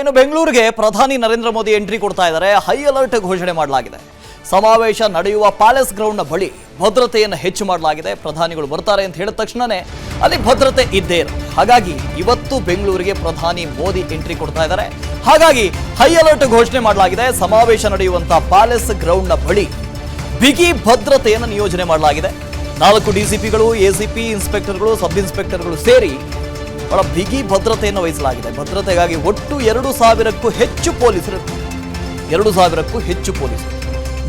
ಇನ್ನು ಬೆಂಗಳೂರಿಗೆ ಪ್ರಧಾನಿ ನರೇಂದ್ರ ಮೋದಿ ಎಂಟ್ರಿ ಕೊಡ್ತಾ ಇದ್ದಾರೆ. ಹೈ ಅಲರ್ಟ್ ಘೋಷಣೆ ಮಾಡಲಾಗಿದೆ. ಸಮಾವೇಶ ನಡೆಯುವ ಪ್ಯಾಲೇಸ್ ಗ್ರೌಂಡ್ನ ಬಳಿ ಭದ್ರತೆಯನ್ನು ಹೆಚ್ಚು ಮಾಡಲಾಗಿದೆ. ಪ್ರಧಾನಿಗಳು ಬರ್ತಾರೆ ಅಂತ ಹೇಳಿದ ತಕ್ಷಣನೇ ಅಲ್ಲಿ ಭದ್ರತೆ ಇದ್ದೇ ಇರುತ್ತೆ. ಹಾಗಾಗಿ ಇವತ್ತು ಬೆಂಗಳೂರಿಗೆ ಪ್ರಧಾನಿ ಮೋದಿ ಎಂಟ್ರಿ ಕೊಡ್ತಾ ಇದ್ದಾರೆ. ಹಾಗಾಗಿ ಹೈ ಅಲರ್ಟ್ ಘೋಷಣೆ ಮಾಡಲಾಗಿದೆ. ಸಮಾವೇಶ ನಡೆಯುವಂತಹ ಪ್ಯಾಲೇಸ್ ಗ್ರೌಂಡ್ನ ಬಳಿ ಬಿಗಿ ಭದ್ರತೆಯನ್ನು ನಿಯೋಜನೆ ಮಾಡಲಾಗಿದೆ. 4 ಡಿಸಿಪಿಗಳು, ಎಸಿಪಿ, ಇನ್ಸ್ಪೆಕ್ಟರ್ಗಳು, ಸಬ್ ಇನ್ಸ್ಪೆಕ್ಟರ್ಗಳು ಸೇರಿ ಬಹಳ ಬಿಗಿ ಭದ್ರತೆಯನ್ನು ವಹಿಸಲಾಗಿದೆ. ಭದ್ರತೆಗಾಗಿ ಒಟ್ಟು 2,000ಕ್ಕೂ ಹೆಚ್ಚು ಪೊಲೀಸರು 2,000ಕ್ಕೂ ಹೆಚ್ಚು ಪೊಲೀಸರು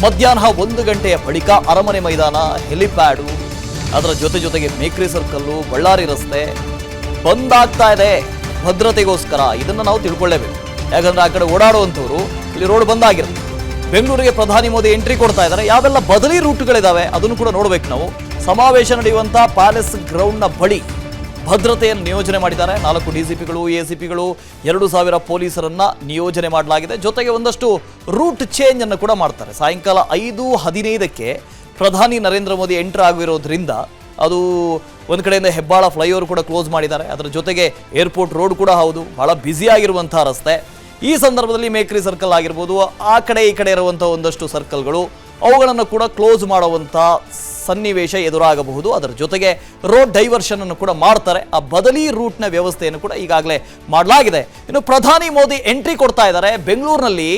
ಮಧ್ಯಾಹ್ನ 1 ಗಂಟೆಯ ಬಳಿಕ ಅರಮನೆ ಮೈದಾನ, ಹೆಲಿಪ್ಯಾಡು, ಅದರ ಜೊತೆಗೆ ಮೇಕ್ರಿ ಸರ್ಕಲ್ಲು, ಬಳ್ಳಾರಿ ರಸ್ತೆ ಬಂದ್ ಆಗ್ತಾ ಇದೆ ಭದ್ರತೆಗೋಸ್ಕರ. ಇದನ್ನು ನಾವು ತಿಳ್ಕೊಳ್ಳೇಬೇಕು. ಯಾಕಂದ್ರೆ ಆ ಕಡೆ ಓಡಾಡುವಂಥವ್ರು ಇಲ್ಲಿ ರೋಡ್ ಬಂದ್ ಆಗಿರುತ್ತೆ. ಬೆಂಗಳೂರಿಗೆ ಪ್ರಧಾನಿ ಮೋದಿ ಎಂಟ್ರಿ ಕೊಡ್ತಾ ಇದ್ದಾರೆ. ಯಾವೆಲ್ಲ ಬದಲಿ ರೂಟ್ಗಳಿದಾವೆ ಅದನ್ನು ಕೂಡ ನೋಡ್ಬೇಕು ನಾವು. ಸಮಾವೇಶ ನಡೆಯುವಂಥ ಪ್ಯಾಲೇಸ್ ಗ್ರೌಂಡ್ನ ಬಳಿ ಭದ್ರತೆಯನ್ನು ನಿಯೋಜನೆ ಮಾಡಿದ್ದಾರೆ. 4 ಡಿಸಿಪಿಗಳು, ಎಸಿಪಿಗಳು, 2,000 ಪೊಲೀಸರನ್ನ ನಿಯೋಜನೆ ಮಾಡಲಾಗಿದೆ. ಜೊತೆಗೆ ಒಂದಷ್ಟು ರೂಟ್ ಚೇಂಜ್ ಅನ್ನು ಕೂಡ ಮಾಡ್ತಾರೆ. ಸಾಯಂಕಾಲ 5:15ಕ್ಕೆ ಪ್ರಧಾನಿ ನರೇಂದ್ರ ಮೋದಿ ಎಂಟರ್ ಆಗಿರೋದ್ರಿಂದ ಅದು ಒಂದು ಕಡೆಯಿಂದ ಹೆಬ್ಬಾಳ ಫ್ಲೈಓವರ್ ಕೂಡ ಕ್ಲೋಸ್ ಮಾಡಿದ್ದಾರೆ. ಅದರ ಜೊತೆಗೆ ಏರ್ಪೋರ್ಟ್ ರೋಡ್ ಕೂಡ ಹೌದು, ಬಹಳ ಬ್ಯುಸಿ ಆಗಿರುವಂತಹ ರಸ್ತೆ. ಈ ಸಂದರ್ಭದಲ್ಲಿ ಮೇಕ್ರಿ ಸರ್ಕಲ್ ಆಗಿರ್ಬೋದು, ಆ ಕಡೆ ಈ ಕಡೆ ಇರುವಂಥ ಒಂದಷ್ಟು ಸರ್ಕಲ್ಗಳು ಅವುಗಳನ್ನು ಕೂಡ ಕ್ಲೋಸ್ ಮಾಡುವಂಥ ಸನ್ನಿವೇಶ ಎದುರಾಗಬಹುದು. ಅದರ ಜೊತೆಗೆ ರೋಡ್ ಡೈವರ್ಷನ್ ಅನ್ನು ಕೂಡ ಮಾಡ್ತಾರೆ. ಆ ಬದಲಿ ರೂಟ್ನ ವ್ಯವಸ್ಥೆಯನ್ನು ಕೂಡ ಈಗಾಗಲೇ ಮಾಡಲಾಗಿದೆ. ಇನ್ನು ಪ್ರಧಾನಿ ಮೋದಿ ಎಂಟ್ರಿ ಕೊಡ್ತಾ ಇದ್ದಾರೆ. ಬೆಂಗಳೂರಿನಲ್ಲಿ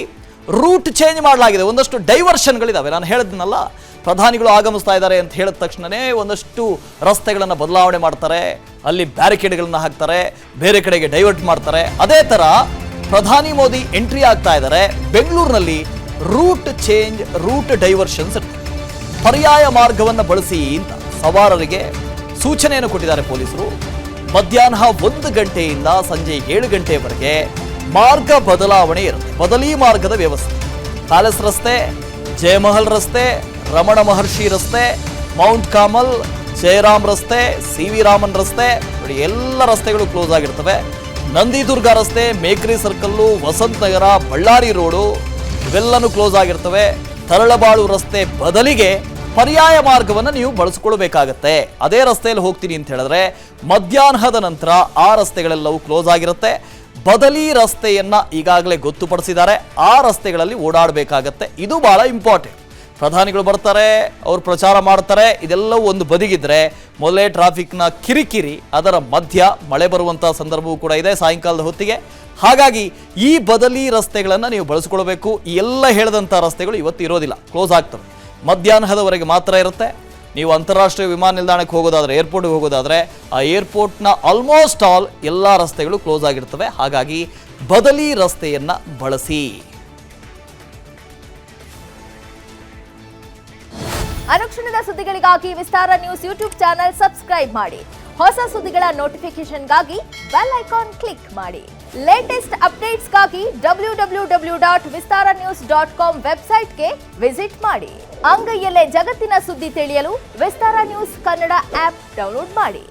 ರೂಟ್ ಚೇಂಜ್ ಮಾಡಲಾಗಿದೆ. ಒಂದಷ್ಟು ಡೈವರ್ಷನ್ಗಳಿದಾವೆ. ನಾನು ಹೇಳಿದ್ನಲ್ಲ, ಪ್ರಧಾನಿಗಳು ಆಗಮಿಸ್ತಾ ಇದ್ದಾರೆ ಅಂತ ಹೇಳಿದ ತಕ್ಷಣವೇ ಒಂದಷ್ಟು ರಸ್ತೆಗಳನ್ನು ಬದಲಾವಣೆ ಮಾಡ್ತಾರೆ, ಅಲ್ಲಿ ಬ್ಯಾರಿಕೇಡ್ಗಳನ್ನು ಹಾಕ್ತಾರೆ, ಬೇರೆ ಕಡೆಗೆ ಡೈವರ್ಟ್ ಮಾಡ್ತಾರೆ. ಅದೇ ಥರ ಪ್ರಧಾನಿ ಮೋದಿ ಎಂಟ್ರಿ ಆಗ್ತಾ ಇದ್ದಾರೆ. ಬೆಂಗಳೂರಿನಲ್ಲಿ ರೂಟ್ ಚೇಂಜ್, ರೂಟ್ ಡೈವರ್ಷನ್ಸ್, ಪರ್ಯಾಯ ಮಾರ್ಗವನ್ನು ಬಳಸಿ ಅಂತ ಸವಾರರಿಗೆ ಸೂಚನೆಯನ್ನು ಕೊಟ್ಟಿದ್ದಾರೆ ಪೊಲೀಸರು. ಮಧ್ಯಾಹ್ನ 1 ಗಂಟೆಯಿಂದ ಸಂಜೆ 7 ಗಂಟೆಯವರೆಗೆ ಮಾರ್ಗ ಬದಲಾವಣೆ ಇರುತ್ತೆ. ಬದಲಿ ಮಾರ್ಗದ ವ್ಯವಸ್ಥೆ. ಪ್ಯಾಲೇಸ್ ರಸ್ತೆ, ಜಯಮಹಲ್ ರಸ್ತೆ, ರಮಣ ಮಹರ್ಷಿ ರಸ್ತೆ, ಮೌಂಟ್ ಕಾಮಲ್, ಜಯರಾಮ್ ರಸ್ತೆ, ಸಿ.ವಿ. ರಾಮನ್ ರಸ್ತೆ, ನೋಡಿ ಎಲ್ಲ ರಸ್ತೆಗಳು ಕ್ಲೋಸ್ ಆಗಿರ್ತವೆ. ನಂದಿದುರ್ಗ ರಸ್ತೆ, ಮೇಕ್ರಿ ಸರ್ಕಲ್ಲು, ವಸಂತ ನಗರ, ಬಳ್ಳಾರಿ ರೋಡು ಇವೆಲ್ಲನೂ ಕ್ಲೋಸ್ ಆಗಿರ್ತವೆ. ತರಳಬಾಳು ರಸ್ತೆ ಬದಲಿಗೆ ಪರ್ಯಾಯ ಮಾರ್ಗವನ್ನು ನೀವು ಬಳಸ್ಕೊಳ್ಬೇಕಾಗತ್ತೆ. ಅದೇ ರಸ್ತೆಯಲ್ಲಿ ಹೋಗ್ತೀನಿ ಅಂತ ಹೇಳಿದ್ರೆ ಮಧ್ಯಾಹ್ನದ ನಂತರ ಆ ರಸ್ತೆಗಳೆಲ್ಲವೂ ಕ್ಲೋಸ್ ಆಗಿರುತ್ತೆ. ಬದಲಿ ರಸ್ತೆಯನ್ನ ಈಗಾಗಲೇ ಗೊತ್ತುಪಡಿಸಿದ್ದಾರೆ. ಆ ರಸ್ತೆಗಳಲ್ಲಿ ಓಡಾಡಬೇಕಾಗತ್ತೆ. ಇದು ಬಹಳ ಇಂಪಾರ್ಟೆಂಟ್. ಪ್ರಧಾನಿಗಳು ಬರ್ತಾರೆ, ಅವರು ಪ್ರಚಾರ ಮಾಡ್ತಾರೆ, ಇದೆಲ್ಲವೂ ಒಂದು ಬದಿಗಿದ್ರೆ ಮೊದಲೇ ಟ್ರಾಫಿಕ್ನ ಕಿರಿಕಿರಿ, ಅದರ ಮಧ್ಯ ಮಳೆ ಬರುವಂಥ ಸಂದರ್ಭವೂ ಕೂಡ ಇದೆ ಸಾಯಂಕಾಲದ ಹೊತ್ತಿಗೆ. ಹಾಗಾಗಿ ಈ ಬದಲಿ ರಸ್ತೆಗಳನ್ನು ನೀವು ಬಳಸ್ಕೊಳ್ಬೇಕು. ಈ ಎಲ್ಲ ಹೇಳಿದಂಥ ರಸ್ತೆಗಳು ಇವತ್ತು ಇರೋದಿಲ್ಲ, ಕ್ಲೋಸ್ ಆಗ್ತವೆ. ಮಧ್ಯಾಹ್ನದವರೆಗೆ ಮಾತ್ರ ಇರುತ್ತೆ. ನೀವು ಅಂತಾರಾಷ್ಟ್ರೀಯ ವಿಮಾನ ನಿಲ್ದಾಣಕ್ಕೆ ಹೋಗೋದಾದರೆ, ಏರ್ಪೋರ್ಟ್ಗೆ ಹೋಗೋದಾದರೆ, ಆ ಏರ್ಪೋರ್ಟ್ನ ಆಲ್ಮೋಸ್ಟ್ ಆಲ್ ಎಲ್ಲ ರಸ್ತೆಗಳು ಕ್ಲೋಸ್ ಆಗಿರ್ತವೆ. ಹಾಗಾಗಿ ಬದಲಿ ರಸ್ತೆಯನ್ನು ಬಳಸಿ. ಅನುಕ್ಷಣದ ಸುದ್ದಿಗಳಿಗಾಗಿ ವಿಸ್ತಾರ ನ್ಯೂಸ್ ಯೂಟ್ಯೂಬ್ ಚಾನೆಲ್ ಸಬ್ಸ್ಕ್ರೈಬ್ ಮಾಡಿ. ಹೊಸ ಸುದ್ದಿಗಳ ನೋಟಿಫಿಕೇಶನ್ಗಾಗಿ ಬೆಲ್ ಐಕಾನ್ ಕ್ಲಿಕ್ ಮಾಡಿ. ಲೇಟೆಸ್ಟ್ ಅಪ್ಡೇಟ್ಸ್ಗಾಗಿ www.vistaranews.com ವೆಬ್ಸೈಟ್ಗೆ ವಿಸಿಟ್ ಮಾಡಿ. ಅಂಗೈಯಲ್ಲೇ ಜಗತ್ತಿನ ಸುದ್ದಿ ತಿಳಿಯಲು ವಿಸ್ತಾರ ನ್ಯೂಸ್ ಕನ್ನಡ ಆಪ್ ಡೌನ್ಲೋಡ್ ಮಾಡಿ.